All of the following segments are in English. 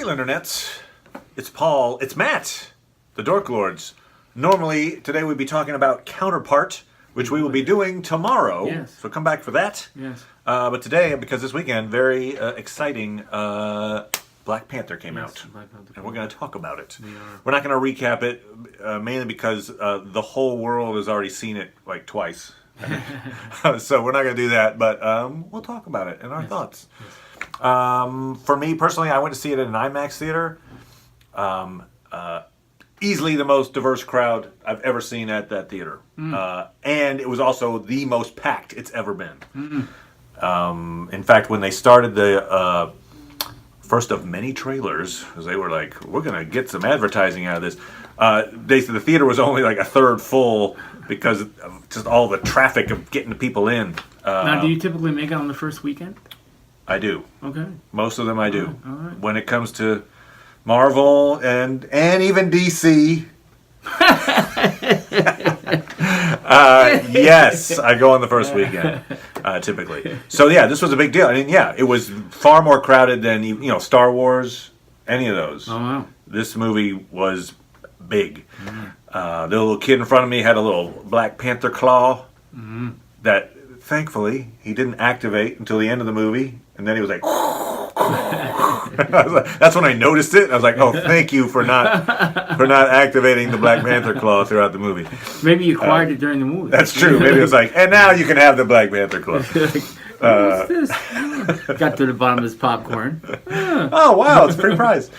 Hail Internets! It's Paul, it's Matt, the Dork Lords. Normally, today we'd be talking about Counterpart, which we will be doing tomorrow. Yes. So come back for that. Yes. But today, because this weekend, very exciting, Black Panther came out. Black Panther And we're going to talk about it. We are. We're not going to recap it, mainly because the whole world has already seen it like twice. So we're not going to do that, but we'll talk about it and our thoughts. Yes. For me personally, I went to see it in an IMAX theater. Easily the most diverse crowd I've ever seen at that theater. And it was also the most packed it's ever been. In fact, when they started the first of many trailers, because they were like, we're going to get some advertising out of this, the theater was only like a third full because of just all the traffic of getting the people in. Now, do you typically make it on the first weekend? I do. Okay. Most of them I do. All right. When it comes to Marvel and even DC. Yes, I go on the first weekend, typically. So yeah, this was a big deal. I mean, yeah, it was far more crowded than Star Wars, any of those. Oh, wow. This movie was big. The little kid in front of me had a little Black Panther claw that, thankfully, he didn't activate until the end of the movie, and then he was like. That's when I noticed it. I was like, "Oh, thank you for not activating the Black Panther claw throughout the movie." Maybe you acquired it during the movie. That's true. Maybe it was like, and now you can have the Black Panther claw. What's this? Got to the bottom of his popcorn. Oh wow, it's a free prize.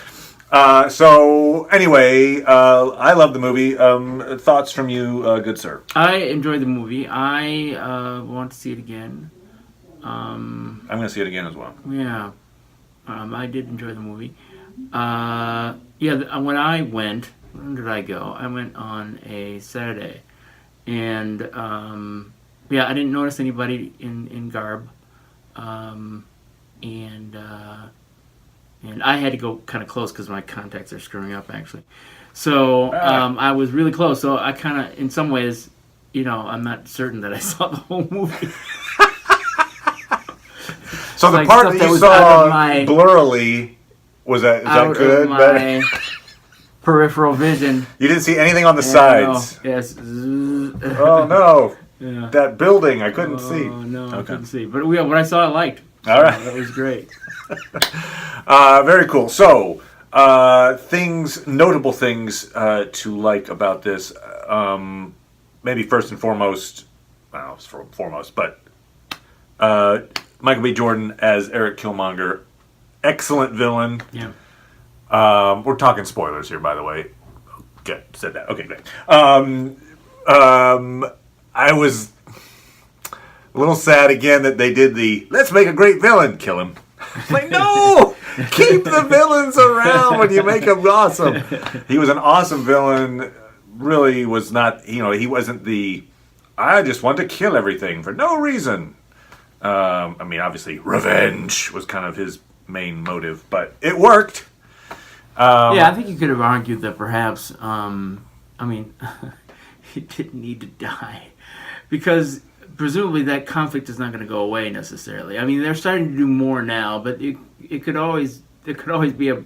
So anyway, I love the movie. Thoughts from you, good sir? I enjoyed the movie. I want to see it again. I'm going to see it again as well. Yeah. I did enjoy the movie. When I went, when did I go? I went on a Saturday. And, I didn't notice anybody in garb. And I had to go kind of close because my contacts are screwing up, actually. So, I was really close. So I kind of, in some ways, I'm not certain that I saw the whole movie. So the part that you saw blurrily, is that good? My peripheral vision. You didn't see anything on the sides? No. Yes. Oh, no. Yeah. That building, I couldn't see. Oh, no, I couldn't see. But what I saw, I liked. All right. That was great. Very cool. So, notable things to like about this. Maybe first and foremost, but Michael B. Jordan as Eric Killmonger. Excellent villain. Yeah. We're talking spoilers here, by the way. Okay, said that. Okay, great. I was a little sad again that they did the let's make a great villain, kill him. Like, no! Keep the villains around when you make them awesome. He was an awesome villain. Really was not, he wasn't the I just want to kill everything for no reason. Obviously, revenge was kind of his main motive, but it worked. I think you could have argued that perhaps, he didn't need to die. Because presumably that conflict is not going to go away necessarily. I mean, they're starting to do more now, but there could always be a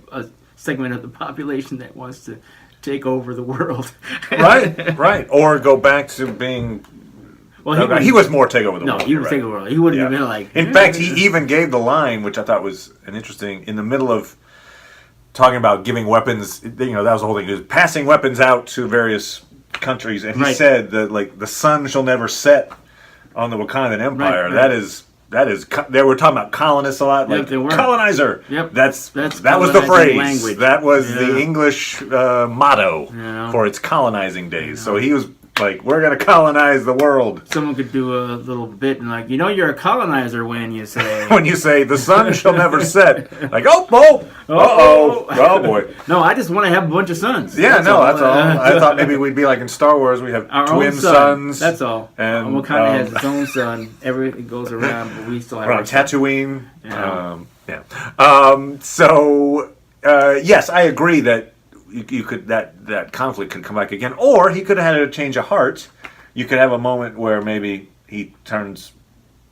segment of the population that wants to take over the world. Right. Or go back to being... Well, he was more take over the world. No, he was take over the world. He wouldn't have been like... In fact, he even gave the line, which I thought was in the middle of talking about giving weapons, that was the whole thing. He was passing weapons out to various countries, and he said that, the sun shall never set on the Wakandan Empire. Right. That is, they were talking about colonists a lot, colonizer. Yep. That was the phrase. Language. That was the English motto for its colonizing days. So he was like, we're going to colonize the world. Someone could do a little bit and you're a colonizer when you say... when you say, the sun shall never set. Like, oh boy. No, I just want to have a bunch of sons. Yeah, that's all. I thought maybe we'd be like in Star Wars, we have our twin sons. That's all. And Wakanda has its own son. Everything goes around, but we still have our Tatooine. Yeah. Yes, I agree that you could that conflict could come back again, or he could have had a change of heart. You could have a moment where maybe he turns,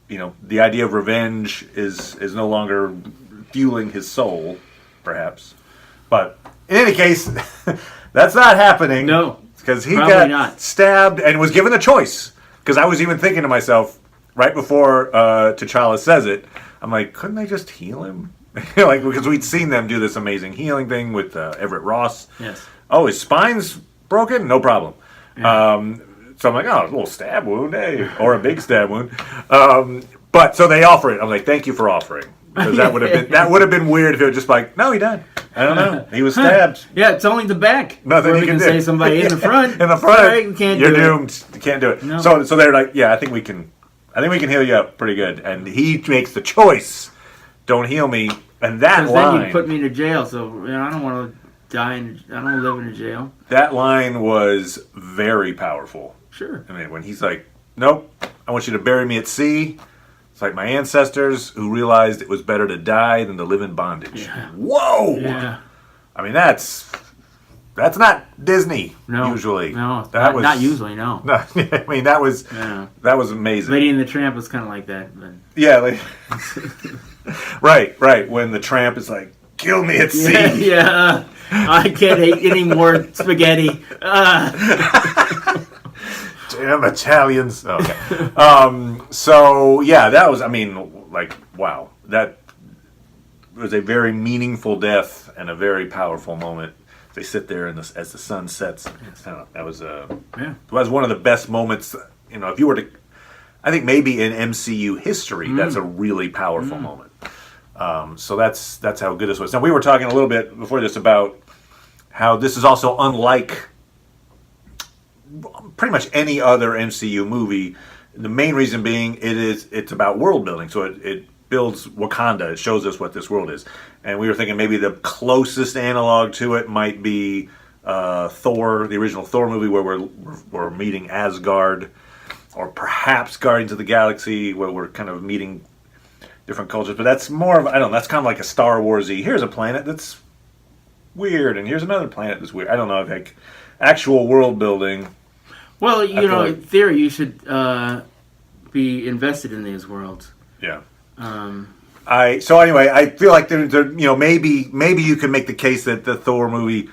the idea of revenge is no longer fueling his soul, perhaps. But in any case, that's not happening. No. Because he Probably got not. stabbed and was given a choice. Because I was even thinking to myself, right before T'Challa says it, I'm like, couldn't they just heal him? Like, because we'd seen them do this amazing healing thing with Everett Ross. Yes. Oh, his spine's broken? No problem. Yeah. So I'm like, oh, a little stab wound, hey, or a big stab wound. But so they offer it. I'm like, thank you for offering, because that would have been weird if it was just like, no, he died. I don't know. He was stabbed. Yeah, it's only the back. Nothing where you we can can do. say somebody in the front. In the front, Sorry, we can't you're do doomed. it. You can't do it. No. So they're like, yeah, I think we can heal you up pretty good. And he makes the choice, don't heal me. And that Because line, then you put me to jail. So I don't want to die. I don't want to live in a jail. that line was very powerful. Sure. I mean, when he's like, nope, I want you to bury me at sea. It's like my ancestors who realized it was better to die than to live in bondage. Yeah. Whoa! Yeah. I mean, that's not Disney, No. usually. No. That was not usually, no. No, I mean, that was amazing. Lady and the Tramp was kind of like that. But. Yeah, like, right. When the tramp is like, kill me at sea. Yeah. I can't eat any more spaghetti. Damn Italians. Okay. So, yeah, that was, I mean, like, wow. That was a very meaningful death and a very powerful moment. They sit there as the sun sets. That was one of the best moments. You know, if you were to, I think maybe in MCU history, that's a really powerful moment. So that's how good this was. Now, we were talking a little bit before this about how this is also unlike pretty much any other MCU movie. The main reason being it's about world building. So it builds Wakanda. It shows us what this world is. And we were thinking maybe the closest analog to it might be Thor, the original Thor movie, where we're meeting Asgard, or perhaps Guardians of the Galaxy, where we're kind of meeting different cultures. But that's more of, I don't know, that's kind of like a Star Wars-y. Here's a planet that's weird, and here's another planet that's weird. I don't know, like actual world building. Well, like, in theory, you should be invested in these worlds. Yeah. So anyway, I feel like there maybe you can make the case that the Thor movie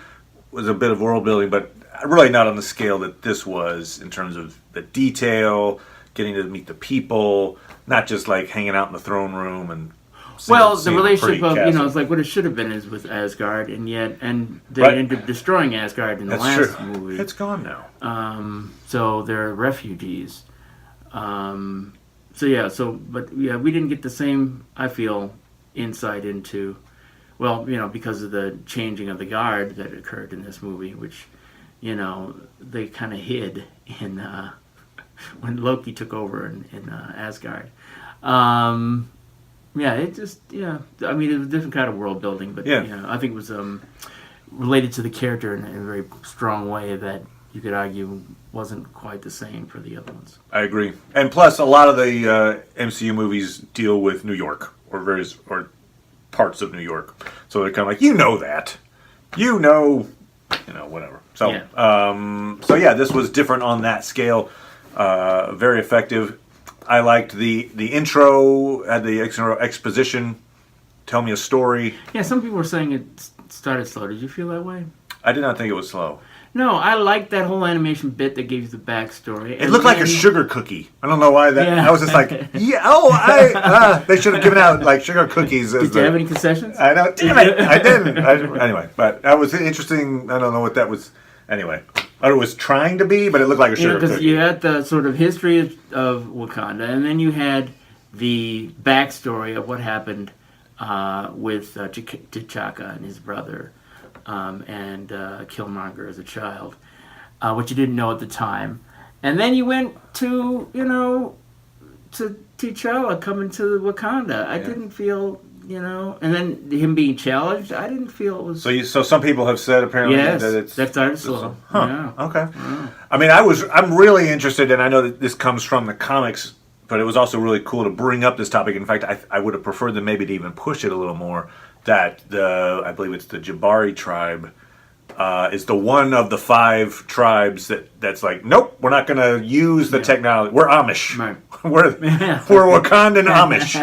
was a bit of world building, but really not on the scale that this was in terms of the detail, getting to meet the people, not just like hanging out in the throne room and. The relationship of castle. it's like what it should have been is with Asgard, and they Right. ended up destroying Asgard in the That's last true. movie. It's gone now. So they're refugees. But we didn't get the same, I feel, insight into, because of the changing of the guard that occurred in this movie, which, they kind of hid in when Loki took over in Asgard. It just, I mean, it was a different kind of world building, but I think it was related to the character in a very strong way that you could argue wasn't quite the same for the other ones. I agree. And plus, a lot of the MCU movies deal with New York or parts of New York. So they're kind of like, that. Whatever. So, this was different on that scale. Very effective. I liked the intro, had the exposition, tell me a story. Yeah, some people were saying it started slow. Did you feel that way? I did not think it was slow. No, I liked that whole animation bit that gave you the backstory. It looked like a sugar cookie. I don't know why that. Yeah. I was just like, they should have given out like sugar cookies. Did you have any concessions? I know. Damn it, I didn't. Anyway, but that was interesting. I don't know what that was. Anyway, what it was trying to be, but it looked like a sugar because cookie. you had the sort of history of Wakanda, and then you had the backstory of what happened with T'Chaka and his brother. And Killmonger as a child, which you didn't know at the time. And then you went to, to T'Challa coming to Wakanda. I didn't feel, and then him being challenged, I didn't feel it was... So some people have said apparently that started slow. Huh, yeah. okay. Yeah. I mean, I'm really interested, and I know that this comes from the comics, but it was also really cool to bring up this topic. In fact, I would have preferred them maybe to even push it a little more. That I believe it's the Jabari tribe is the one of the 5 tribes that's like, nope, we're not going to use the technology. We're Amish. Right. we're Wakandan Amish.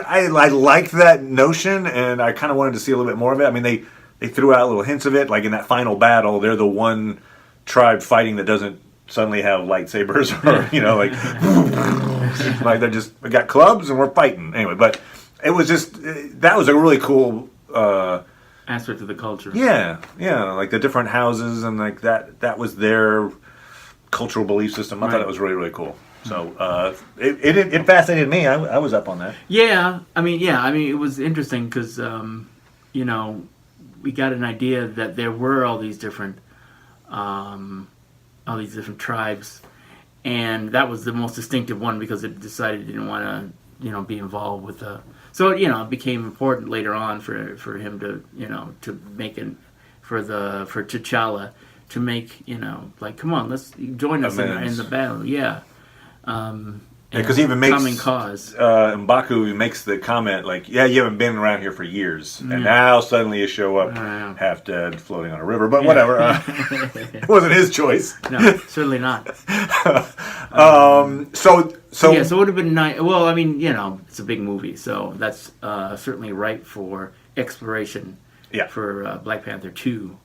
I like that notion, and I kind of wanted to see a little bit more of it. I mean, they threw out little hints of it, like in that final battle, they're the one tribe fighting that doesn't suddenly have lightsabers or like we got clubs and we're fighting anyway. But it was just that was a really cool aspect of the culture. Yeah, like the different houses and like that was their cultural belief system. I thought it was really, really cool. So it fascinated me. I was up on that. Yeah, I mean, it was interesting because we got an idea that there were all these different tribes, and that was the most distinctive one because it decided it didn't want to be involved with the. So it became important later on for him to make it for T'Challa to make like, come on, let's join us in the battle. Yeah. Because he even makes common cause. M'Baku makes the comment like, "Yeah, you haven't been around here for years, and now suddenly you show up half dead, floating on a river." But whatever, it wasn't his choice. No, certainly not. So it would have been nice. Well, I mean, it's a big movie, so that's certainly ripe for exploration. Yeah. For Black Panther 2.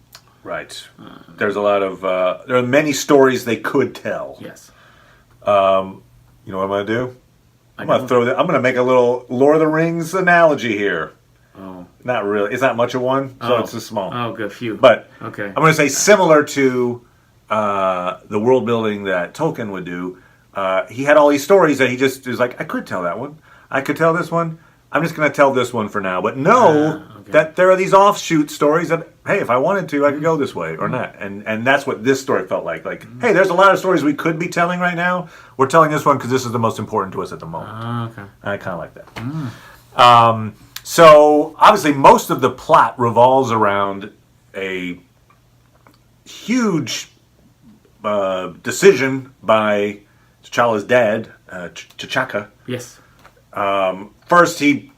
Right. There's a lot of there are many stories they could tell. Yes. You know what I'm going to do? I'm going to make a little Lord of the Rings analogy here. Oh. Not really. It's not much of one, so it's just small. Oh, good. Phew. But okay. I'm going to say similar to the world building that Tolkien would do. He had all these stories that he just was like, I could tell that one. I could tell this one. I'm just going to tell this one for now. But that there are these offshoot stories that, hey, if I wanted to, I could go this way or not. And that's what this story felt like. Like, hey, there's a lot of stories we could be telling right now. We're telling this one because this is the most important to us at the moment. Okay. I kind of like that. So, obviously, most of the plot revolves around a huge decision by T'Challa's dad, T'Chaka. Yes. First, he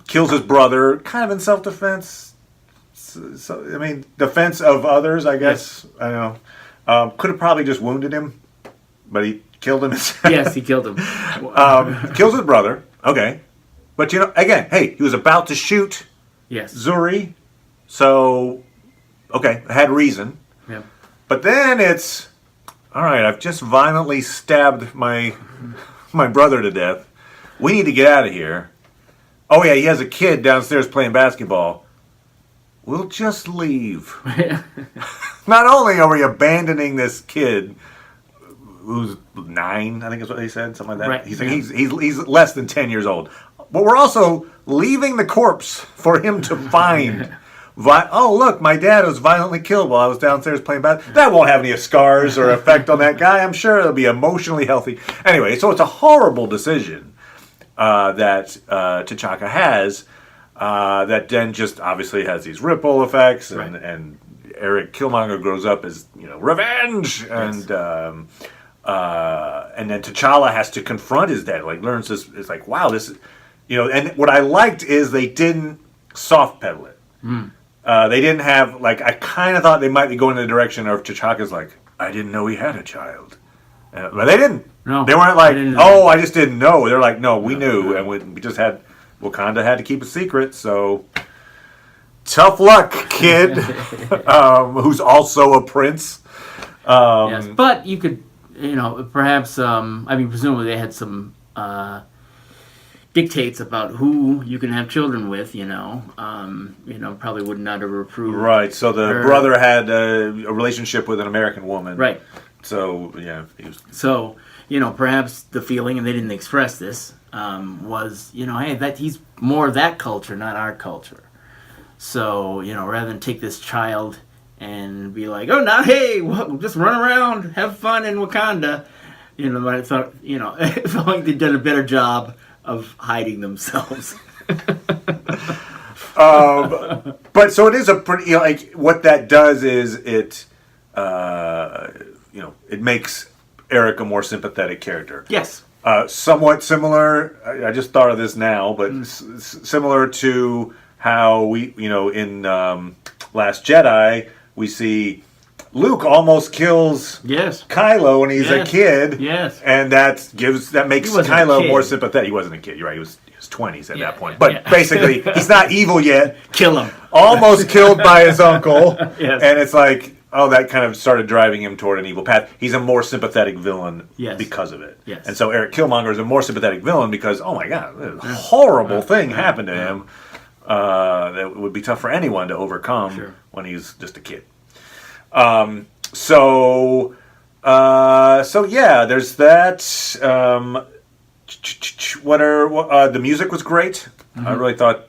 kills his brother, kind of in self-defense. So, I mean, defense of others, I guess. Yes. I don't know. Could have probably just wounded him, but he killed him. Yes, he killed him. Kills his brother. Okay. But, again, hey, he was about to shoot Zuri. So, okay, had reason. Yeah. But then it's, all right, I've just violently stabbed my brother to death. We need to get out of here. Oh, yeah, he has a kid downstairs playing basketball. We'll just leave. Not only are we abandoning this kid, who's 9, I think is what they said, something like that. Right. He's less than 10 years old. But we're also leaving the corpse for him to find. Oh, look, my dad was violently killed while I was downstairs playing basketball. That won't have any scars or effect on that guy. I'm sure it'll be emotionally healthy. Anyway, so it's a horrible decision. That T'Chaka has, that then just obviously has these ripple effects, and Eric Killmonger grows up as revenge, and then T'Challa has to confront his dad. Like learns this, it's like wow, this, And what I liked is they didn't soft pedal it. They didn't have I kind of thought they might be going in the direction of T'Chaka's like, I didn't know he had a child. But they didn't. No, they weren't like, oh, I just didn't know. They're like, no, we knew, and we just had Wakanda had to keep a secret. So tough luck, kid, who's also a prince. Yes, but you could, perhaps. Presumably they had some dictates about who you can have children with. Probably would not have approved. Right. So the brother had a relationship with an American woman. Right. So, yeah. So, perhaps the feeling, and they didn't express this, was, hey, that he's more that culture, not our culture. So, rather than take this child and be like, oh, now, hey, just run around, have fun in Wakanda, but I thought, it felt like they'd done a better job of hiding themselves. But so it is a pretty, what that does is it, it makes Eric a more sympathetic character. Yes. Somewhat similar, I just thought of this now, but similar to how we, in Last Jedi, we see Luke almost kills Yes. Kylo when he's a Yes. kid. Yes. And that makes He wasn't a Kylo kid. more sympathetic. He wasn't a kid. You're right. He was 20s at Yeah, that point. yeah, But yeah. basically, he's not evil yet. Kill him. Almost killed by his uncle. Yes. And it's like, oh, that kind of started driving him toward an evil path. He's a more sympathetic villain Yes. because of it. Yes. And so Eric Killmonger is a more sympathetic villain because, oh my God, a horrible thing happened to him that would be tough for anyone to overcome when he's just a kid. So yeah, there's that. The music was great. Mm-hmm. I really thought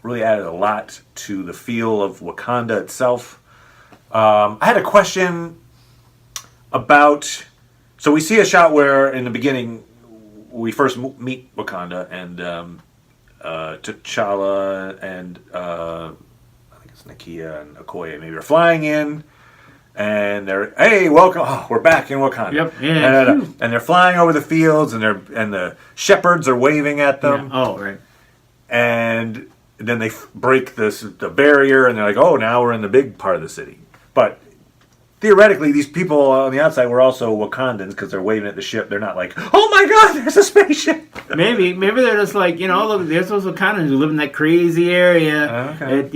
really added a lot to the feel of Wakanda itself. I had a question about. So we see a shot where in the beginning we first meet Wakanda and T'Challa and I think it's Nakia and Okoye maybe are flying in. And they're, hey, welcome! Oh, we're back in Wakanda. Yep. Yeah. And they're flying over the fields, and the shepherds are waving at them. Yeah. Oh, right. And then they break the barrier, and they're like, oh, now we're in the big part of the city. But theoretically, these people on the outside were also Wakandans because they're waving at the ship. They're not like, oh my God, there's a spaceship. Maybe they're just like, look, there's those Wakandans who live in that crazy area. Okay. And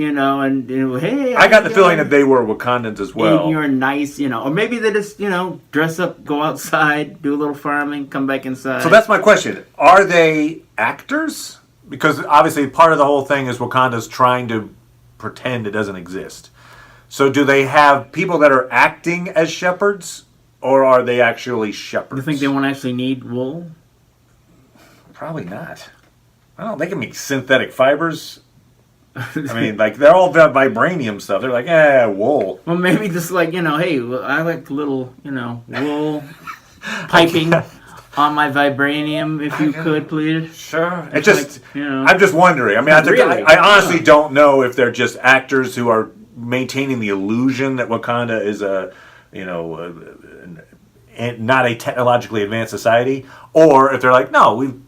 hey. I got the feeling that they were Wakandans as well. And you're nice, or maybe they just, dress up, go outside, do a little farming, come back inside. So that's my question. Are they actors? Because obviously part of the whole thing is Wakanda's trying to pretend it doesn't exist. So do they have people that are acting as shepherds, or are they actually shepherds? Do you think they won't actually need wool? Probably not. I don't know. They can make synthetic fibers. I mean, like, they're all vibranium stuff. They're like, wool. Well, maybe just like, hey, I like a little, wool piping on my vibranium, if you could, please. Sure. It's just, like, I'm just wondering. I mean, Really? I honestly don't know if they're just actors who are maintaining the illusion that Wakanda is not a technologically advanced society, or if they're like, no,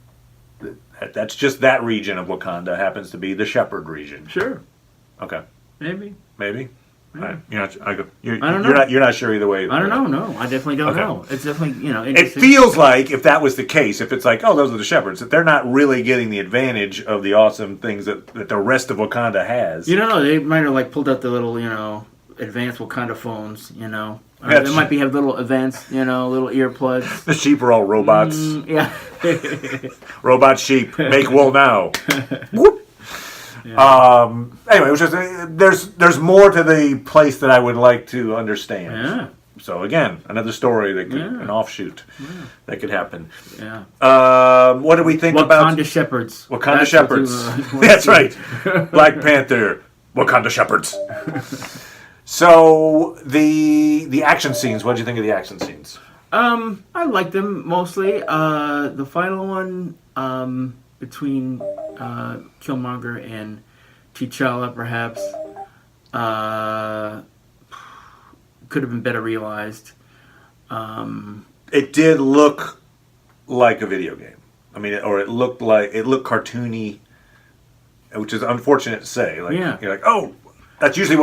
that's just that region of Wakanda happens to be the shepherd region. Sure. Okay. Maybe. Right. You're I don't know. You're not sure either way. I don't know. No, I definitely don't know. It's definitely It feels like if that was the case, if it's like, oh, those are the shepherds, that they're not really getting the advantage of the awesome things that the rest of Wakanda has. You don't know. They might have pulled out the little advanced Wakanda phones. They might have little advanced little earplugs. The sheep are all robots. Yeah. Robot sheep make wool now. Whoop. Yeah. Anyway, it was just there's more to the place that I would like to understand. Yeah. So again, another story that could an offshoot that could happen. Yeah. What do we think about Wakanda shepherds? Wakanda shepherds? That's right. Black Panther, Wakanda shepherds. So the action scenes. What did you think of the action scenes? I liked them mostly. The final one between Killmonger and T'Challa, perhaps, could have been better realized. It did look like a video game. I mean, or it looked cartoony, which is unfortunate to say. Like, you're like, oh, that's usually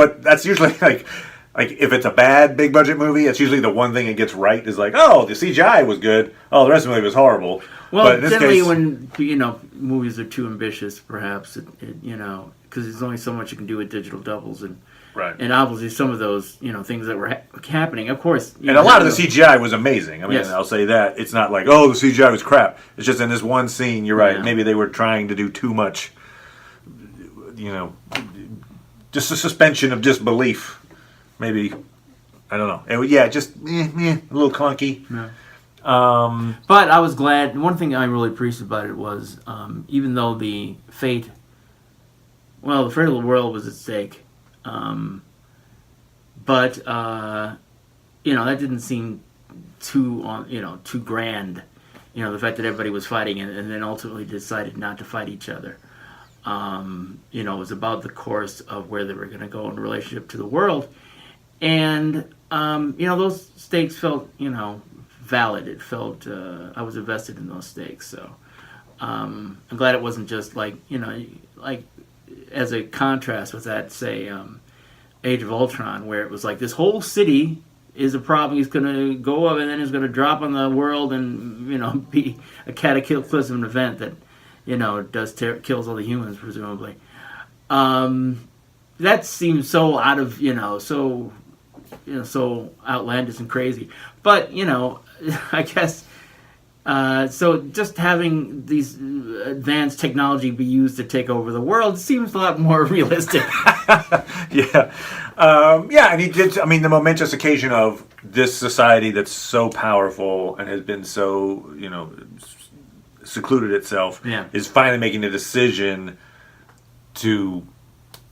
like if it's a bad big budget movie, it's usually the one thing it gets right is like, oh, the CGI was good. Oh, the rest of the movie was horrible. Well, but in this generally case, when movies are too ambitious, perhaps because there's only so much you can do with digital doubles and obviously some of those things that were happening. Of course, and a lot of the CGI was amazing. I mean, Yes. I'll say that it's not like, oh, the CGI was crap. It's just in this one scene. You're right. Yeah. Maybe they were trying to do too much. Just a suspension of disbelief. Maybe, I don't know. Just a little clunky. Yeah. But I was glad. One thing I really appreciated about it was, even though the fate of the world was at stake, but that didn't seem too grand. The fact that everybody was fighting and then ultimately decided not to fight each other. It was about the course of where they were going to go in relationship to the world. And, those stakes felt, valid. It felt, I was invested in those stakes. So, I'm glad it wasn't just like, as a contrast with that, say, Age of Ultron, where it was like this whole city is a problem. He's going to go up and then he's going to drop on the world and, be a cataclysmic event that, kills all the humans, presumably. That seems so out of, so outlandish and crazy. But, I guess, so just having these advanced technology be used to take over the world seems a lot more realistic. Yeah. And he did, the momentous occasion of this society that's so powerful and has been so, secluded itself, is finally making a decision to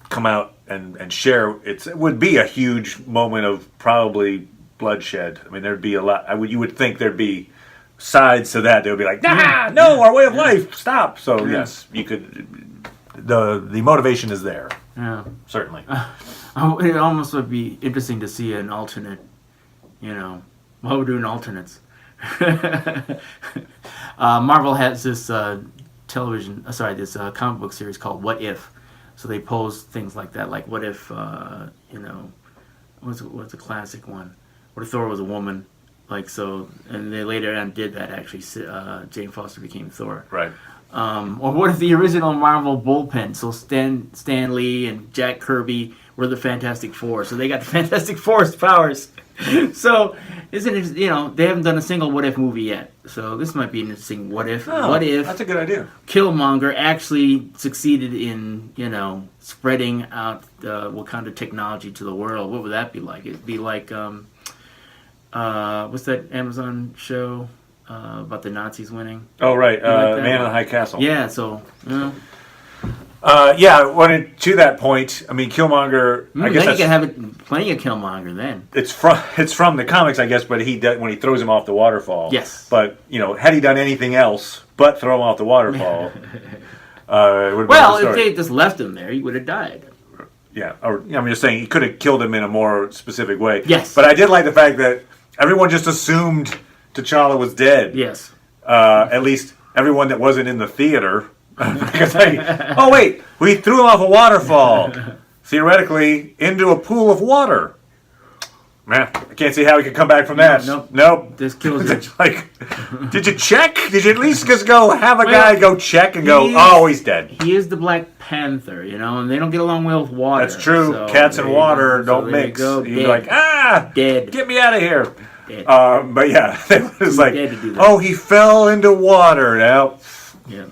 come out and share. It would be a huge moment of probably bloodshed. There'd be a lot. You would think there'd be sides to that. They would be like, no, our way of life, stop. So yes, you could. The motivation is there. Yeah, certainly. It almost would be interesting to see an alternate. While we're doing alternates, Marvel has this this comic book series called What If. So they pose things like that, like what if, what's a classic one? What if Thor was a woman? And they later on did that, actually. Jane Foster became Thor. Right. Or what if the original Marvel bullpen, so Stan Lee and Jack Kirby were the Fantastic Four, so they got the Fantastic Four's powers. So, isn't it, they haven't done a single What If movie yet. So this might be an interesting What If. What if that's a good idea. Killmonger actually succeeded in, spreading out Wakanda technology to the world? What would that be like? It'd be like, what's that Amazon show about the Nazis winning? Oh, right. Man in the High Castle. Yeah, so, to that point, Killmonger. I guess then you can have plenty of Killmonger. Then it's from the comics, I guess. But when he throws him off the waterfall. Yes. But had he done anything else but throw him off the waterfall, it would have been if they just left him there, he would have died. Yeah, I'm just saying he could have killed him in a more specific way. Yes. But I did like the fact that everyone just assumed T'Challa was dead. Yes. At least everyone that wasn't in the theater. Because we threw him off a waterfall, theoretically, into a pool of water. Man, I can't see how he could come back from that. Nope. This kills you. Did you check? Did you at least just go have a guy go check and go, he's dead? He is the Black Panther, and they don't get along well with water. That's true. So Cats and water don't mix. You'd be like, dead. Get me out of here. Dead. But yeah, it was like, he fell into water. Now, yeah.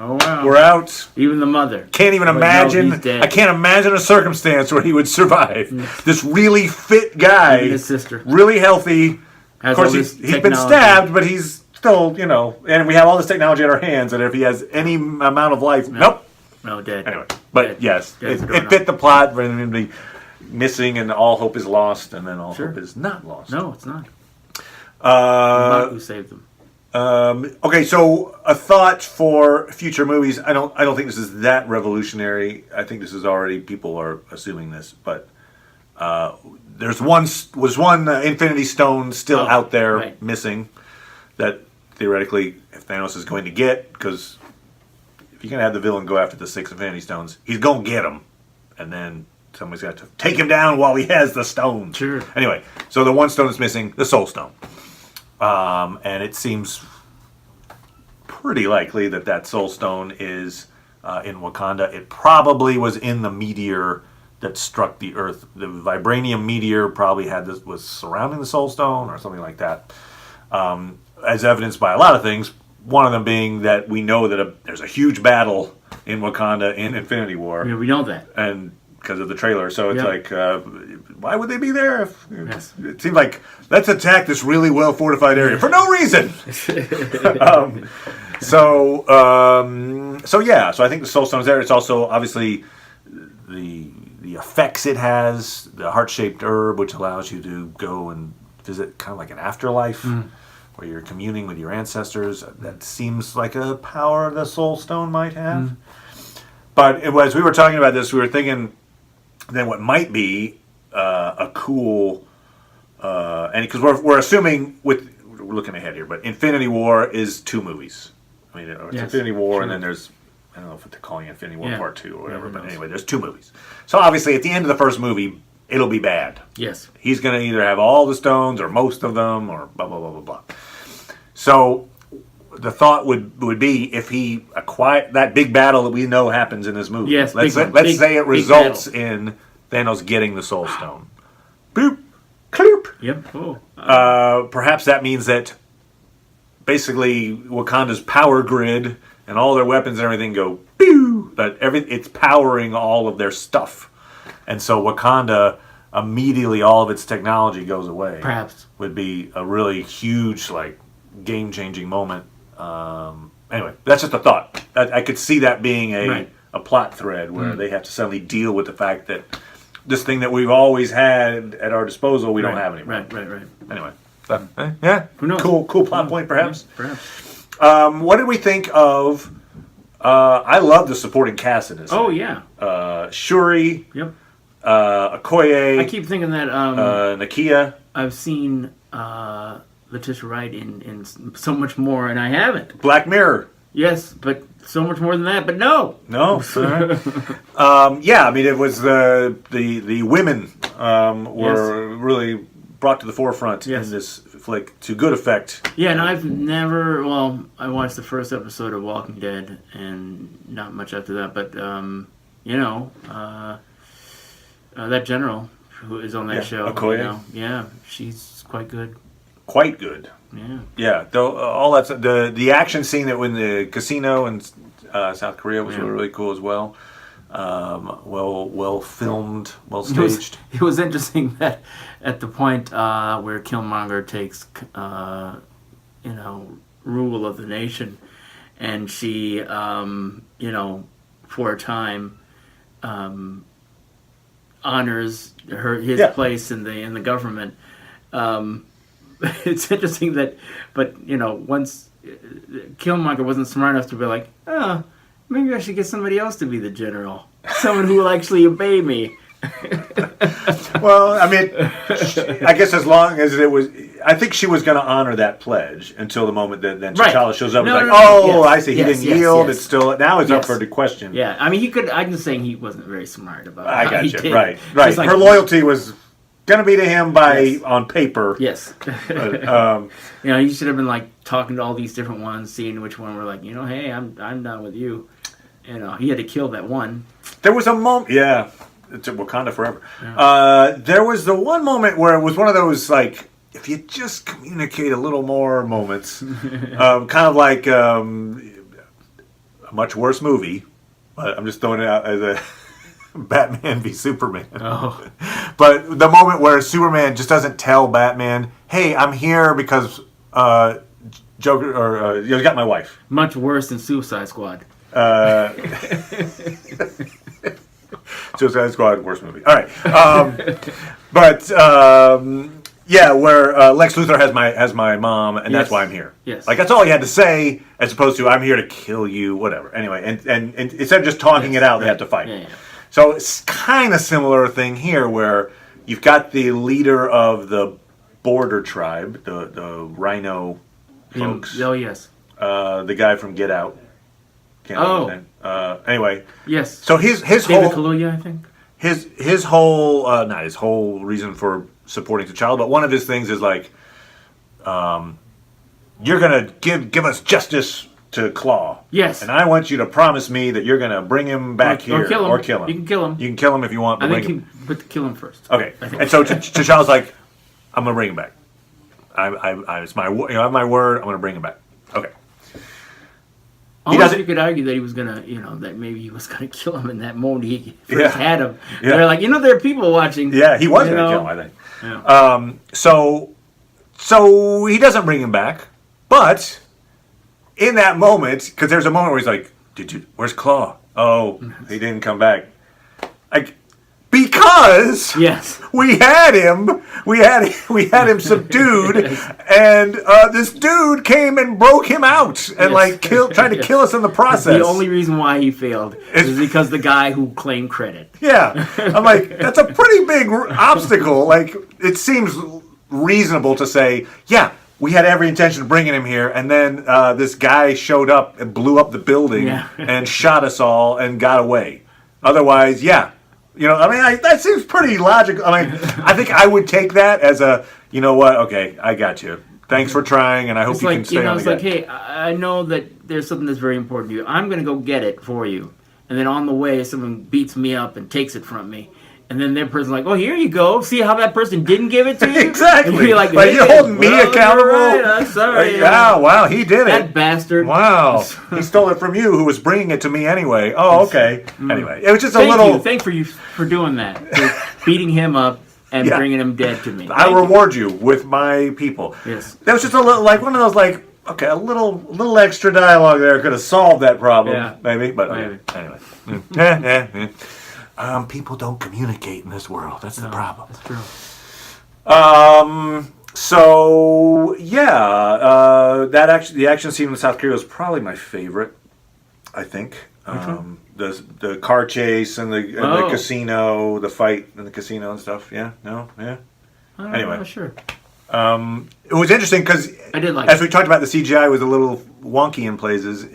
Oh, wow. We're out. Even the mother. Can't even imagine. I can't imagine a circumstance where he would survive. This really fit guy. Even his sister. Really healthy. Of course, he's been stabbed, but he's still, and we have all this technology at our hands, and if he has any amount of life, nope. No, dead. Anyway, but dead. Yes, it fit the plot for him to be missing, and all hope is lost, and then all hope is not lost. No, it's not. Not who saved them. Okay, so a thought for future movies. I don't think this is that revolutionary. I think this is already, people are assuming this, but was one Infinity Stone still out there missing that theoretically if Thanos is going to get, because if you're going to have the villain go after the 6 Infinity Stones, he's going to get them, and then somebody's got to take him down while he has the stone. Sure. Anyway, so the one stone that's missing, the Soul Stone. And it seems pretty likely that Soul Stone is in Wakanda. It probably was in the meteor that struck the Earth. The vibranium meteor probably was surrounding the Soul Stone or something like that. As evidenced by a lot of things, one of them being that we know that there's a huge battle in Wakanda in Infinity War. Yeah, we know that. And because of the trailer. So it's like, why would they be there? It seemed like, let's attack this really well-fortified area for no reason. So I think the Soul Stone's there. It's also, obviously, the effects it has, the heart-shaped herb, which allows you to go and visit kind of like an afterlife, where you're communing with your ancestors. That seems like a power the Soul Stone might have. But as we were talking about this, we were thinking then what might be a cool, and because we're assuming we're looking ahead here, but Infinity War is 2 movies. It's Infinity War, and then there's, I don't know if they're calling it Infinity War Part 2 or whatever, but anyway, there's 2 movies. So obviously, at the end of the first movie, it'll be bad. Yes. He's going to either have all the stones or most of them or blah, blah, blah, blah, blah. So the thought would be if he acquired that big battle that we know happens in this movie. Yes, let's say it results in Thanos getting the Soul Stone. Boop. Cloop. Yep. Oh. Perhaps that means that basically Wakanda's power grid and all their weapons and everything go pew. That it's powering all of their stuff, and so Wakanda immediately all of its technology goes away. Perhaps would be a really huge game-changing moment. Anyway, that's just a thought. I could see that being a plot thread where they have to suddenly deal with the fact that this thing that we've always had at our disposal, we don't have anymore. Right. Anyway, yeah, who knows? Cool plot point, perhaps. Perhaps. What did we think of? I love the supporting cast in this. Oh yeah. Shuri. Yep. Okoye. I keep thinking that Nakia. I've seen Letitia Wright in so much more, and I haven't. Black Mirror. Yes, but so much more than that. But no. Yeah, I mean, it was the women were really brought to the forefront in this flick to good effect. Yeah, and I've never. Well, I watched the first episode of Walking Dead, and not much after that. But that general who is on that show, Okoye. she's quite good. Quite good. Yeah. Though all that's the action scene that in the casino in South Korea was really cool as well. Well filmed, well staged. It was interesting that at the point where Killmonger takes rule of the nation, and she for a time honors his place in the government. It's interesting but once Killmonger wasn't smart enough to be like, maybe I should get somebody else to be the general, someone who will actually obey me. Well, I mean, I guess as long as it was, I think she was going to honor that pledge until the moment that then T'Challa shows up. I see, he didn't yield. It's still now it's up for the question. Yeah, I mean, he could. I'm just saying he wasn't very smart about it. I got you. Right. Her loyalty was going to be to him on paper. Yes. But, you should have been talking to all these different ones, seeing which one were hey, I'm down with you. He had to kill that one. There was a moment. Yeah. It's Wakanda forever. There was the one moment where it was one of those if you just communicate a little more moments, kind of like a much worse movie. But I'm just throwing it out as a Batman v Superman. Oh. But the moment where Superman just doesn't tell Batman, "Hey, I'm here because Joker or you got my wife." Much worse than Suicide Squad. Suicide Squad, worst movie. All right, where Lex Luthor has my mom, and that's why I'm here. Yes, that's all he had to say, as opposed to I'm here to kill you, whatever. Anyway, and instead of just talking it out, they have to fight. Yeah. So it's kind of similar thing here, where you've got the leader of the border tribe, the Rhino folks. Oh yes. The guy from Get Out. Anyway. Yes. So his David whole Kaluuya, I think. His whole not his whole reason for supporting T'Challa, but one of his things is you're gonna give us justice to Claw. Yes. And I want you to promise me that you're gonna bring him back here or kill him. You can kill him. You can kill him if you want. But kill him first. Okay. And so T'Challa's like, I'm gonna bring him back. It's my I have my word. I'm gonna bring him back. Okay. You could argue that he was gonna, that maybe he was gonna kill him in that moment he first had him. Yeah. They're like, there are people watching. Yeah, he was gonna kill him, I think. Yeah. So he doesn't bring him back, but in that moment, because there's a moment where he's like, where's Claw? Oh, he didn't come back. Because we had him subdued, and this dude came and broke him out and tried to kill us in the process. The only reason why he failed is because the guy who claimed credit. Yeah, I'm like, that's a pretty big obstacle. It seems reasonable to say, yeah, we had every intention of bringing him here, and then this guy showed up and blew up the building and shot us all and got away. Otherwise, I mean, that seems pretty logical. I mean, I think I would take that as a, you know what? Okay, I got you. Thanks for trying, and I hope It's you like, can stay on it's the like, hey, I know that there's something that's very important to you. I'm going to go get it for you. And then on the way, someone beats me up and takes it from me. And then that person's like, oh, here you go. See how that person didn't give it to you? Exactly. And you're like, hey, you're holding me accountable? Right. I'm sorry. Yeah, wow, he did it. That bastard. Wow. He stole it from you, who was bringing it to me anyway. Oh, okay. Anyway, it was just a little... Thank you for doing that. For beating him up and bringing him dead to me. I reward you with my people. Yes. That was just a little, like, one of those, like, okay, a little extra dialogue there could have solved that problem, maybe. But anyway. People don't communicate in this world. That's the problem. That's true. So the action scene in South Korea was probably my favorite. I think the car chase and the casino, the fight in the casino and stuff. Yeah, no, yeah. Anyway, sure. It was interesting because I did like as we talked about, the CGI was a little wonky in places.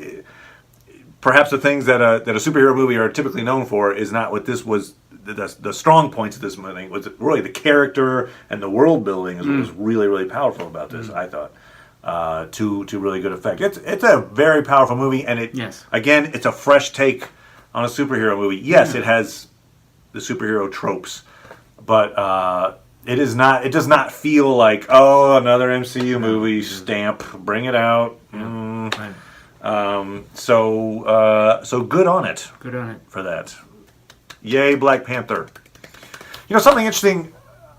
Perhaps the things that a superhero movie are typically known for is not what this was. The strong points of this movie was really the character and the world building is what was really, really powerful about this. I thought to really good effect. It's a very powerful movie, and again, it's a fresh take on a superhero movie. Yes, it has the superhero tropes, but it is not. It does not feel like another MCU movie stamp. Bring it out. Right. So good on it. Good on it for that. Yay, Black Panther. Something interesting.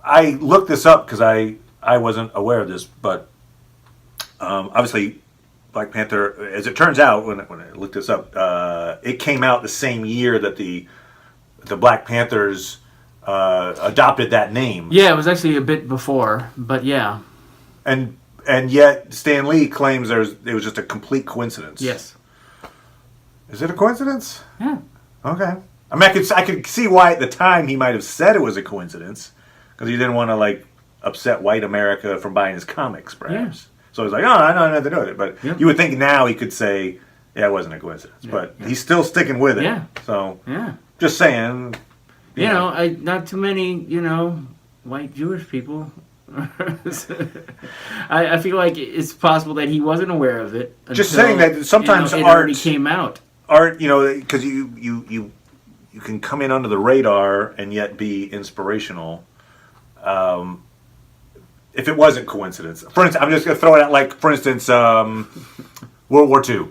I looked this up because I wasn't aware of this, but obviously, Black Panther, as it turns out, when I looked this up, it came out the same year that the Black Panthers adopted that name. Yeah, it was actually a bit before, but yeah. And yet, Stan Lee claims it was just a complete coincidence. Yes. Is it a coincidence? Yeah. Okay. I mean, I could see why at the time he might have said it was a coincidence, because he didn't want to upset white America from buying his comics, perhaps. Yeah. So he was like, I don't have to do it. But you would think now he could say, it wasn't a coincidence. Yeah. But he's still sticking with it. Yeah. So just saying. You know, not too many, white Jewish people. I feel like it's possible that he wasn't aware of it. Just saying that sometimes it art already came out. Art, because you can come in under the radar and yet be inspirational. If it wasn't coincidence, for instance, I'm just going to throw it out. For instance, World War II,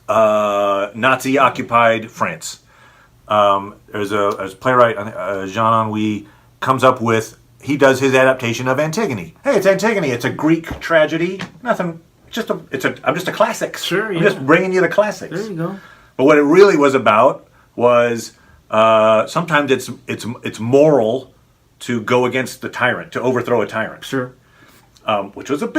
Nazi occupied France. There's a playwright, Jean Anouilh, comes up with. He does his adaptation of Antigone. Hey, it's Antigone. It's a Greek tragedy. Nothing. I'm just a classics. Sure, I'm just bringing you the classics. There you go. But what it really was about was sometimes it's moral to go against the tyrant, to overthrow a tyrant. Sure. Which was it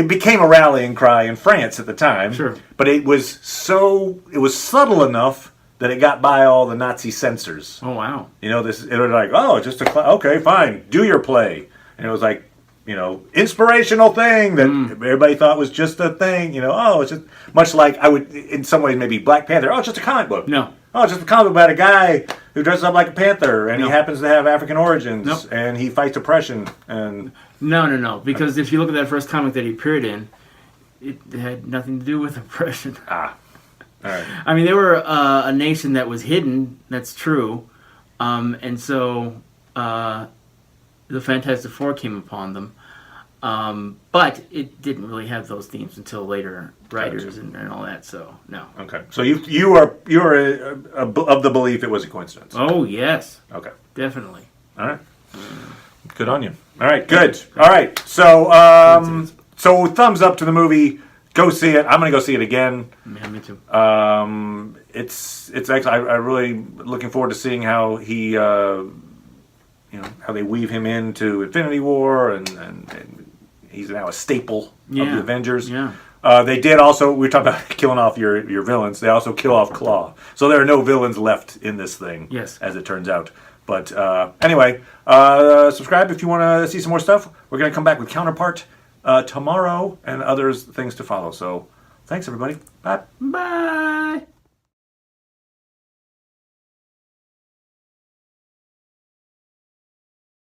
became a rallying cry in France at the time. Sure. But it was subtle enough that it got by all the Nazi censors. Oh, wow. It was like, just okay, fine, do your play. And it was like, inspirational thing that everybody thought was just a thing. It's just much like I would, in some ways, maybe Black Panther. Oh, it's just a comic book. No. Oh, it's just a comic book about a guy who dresses up like a panther and he happens to have African origins and he fights oppression. And No. Because if you look at that first comic that he appeared in, it had nothing to do with oppression. All right. I mean, they were a nation that was hidden. That's true, and so the Fantastic Four came upon them, but it didn't really have those themes until later writers and all that. So no. Okay. So you are of the belief it was a coincidence. Oh yes. Okay. Definitely. All right. Good on you. All right. Good. All right. So thumbs up to the movie. Go see it. I'm going to go see it again. Yeah, me too. It's actually I'm really looking forward to seeing how he how they weave him into Infinity War and he's now a staple of the Avengers. Yeah. They did also. We were talking about killing off your villains. They also kill off Claw. So there are no villains left in this thing. Yes. As it turns out. But anyway, subscribe if you want to see some more stuff. We're going to come back with Counterpart tomorrow and things to follow. So thanks, everybody. Bye. Bye.